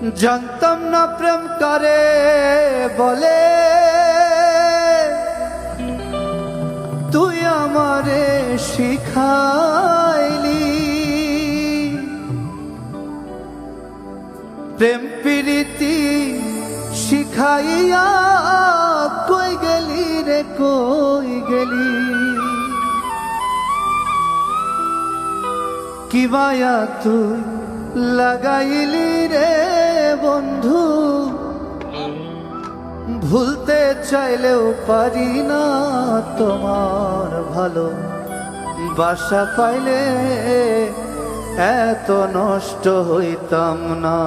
জানতাম না প্রেম করে বলে, তুই আমারে শিখাইলি। প্রেম প্রীতি শিখাইয়া কই গেলি রে কই গেলি। কি মায়া তুই লাগাইলি রে বন্ধু, ভুলতে চাইলেও পারি না তোমার ভালো বাসা পাইলে এত নষ্ট হইতাম না।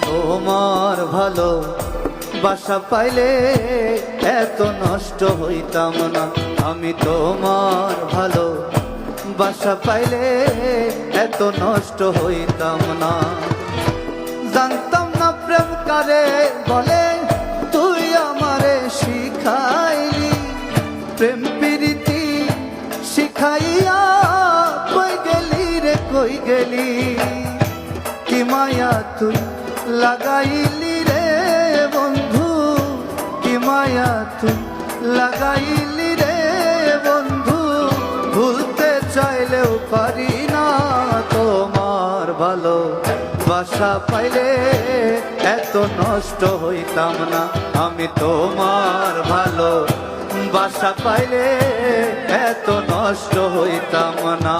তোমার ভালো বাসা পাইলে এত নষ্ট হইতাম না। আমি তোমার ভালো বাসা পাইলে এত নষ্ট হইতাম না। জানতাম না প্রেম কারে বলে, তুই আমারে শিখাইলি। প্রেম প্রীতি শিখাইয়া কই গেলি রে কই গেলি। কি মায়া তুই লাগাইলি রে বন্ধু, কি মায়া তুই লাগাইলি রে বন্ধু, ভুলতে চাইলেও পারি না তোমার ভালো বাসা পাইলে এত নষ্ট হইতাম না। আমি তোমার ভালো বাসা পাইলে এত নষ্ট হইতাম না।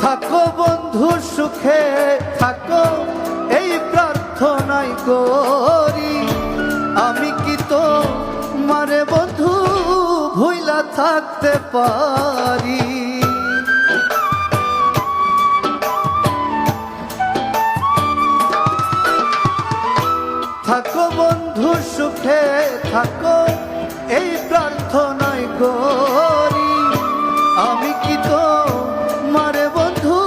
থাকো বন্ধু সুখে থাকো, এই প্রার্থনাই করি। আমি কি তো মারে বন্ধু ভুইলা থাকতে পারি। থাকো বন্ধু সুখে থাকো, এই প্রার্থনাই করি। আমি কি তো মারে বন্ধু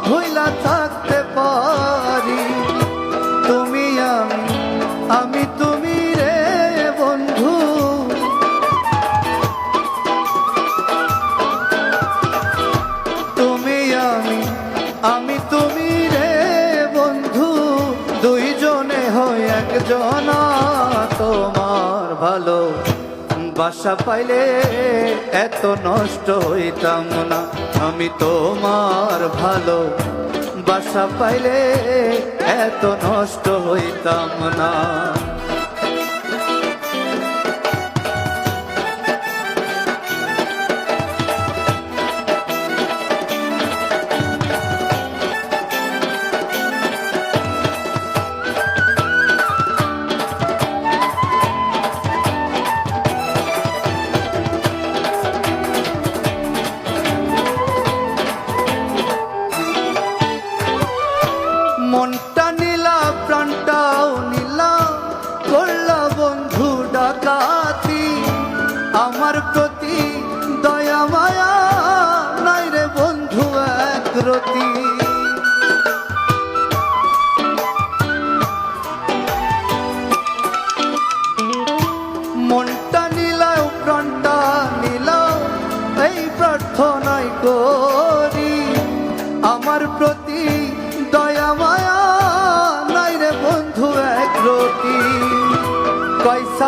ভুইলা থাকতে পারি। তুমি আমি তুমি রে বন্ধু, তুমি আমি তুমি রে বন্ধু, দুইজনে হই একজনা। তোমার ভালো বাসা পাইলে এত নষ্ট হইতাম না। আমি তোমার ভালো বাসা পাইলে এত নষ্ট হইতাম না। মনটা নিলা প্রাণটাও নিলা, করলা বন্ধু ডাকাতি। আমার প্রতি দয়া মায়া নাই রে বন্ধু একরতি। মনটা নিলা প্রাণটা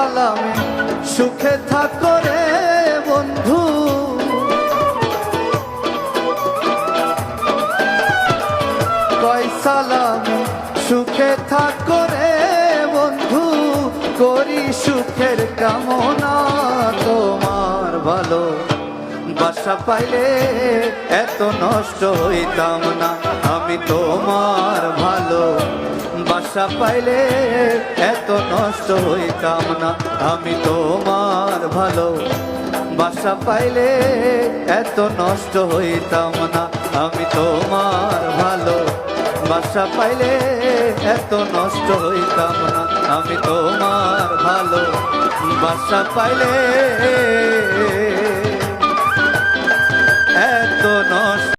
সালামে সুখে থাকো রে বন্ধু। কয় সালামে সুখে থাকো রে বন্ধু, করি সুখের কামনা। তোমার ভালো বাসা পাইলে এত নষ্ট হইতাম না, আমি তোমার ভালো বাসা পাইলে এত নষ্ট হইতাম না, আমি তোমার ভালো বাসা পাইলে এত নষ্ট হইতাম না, আমি তোমার ভালো বাসা পাইলে এত নষ্ট হইতাম না, আমি তোমার ভালো বাসা পাইলে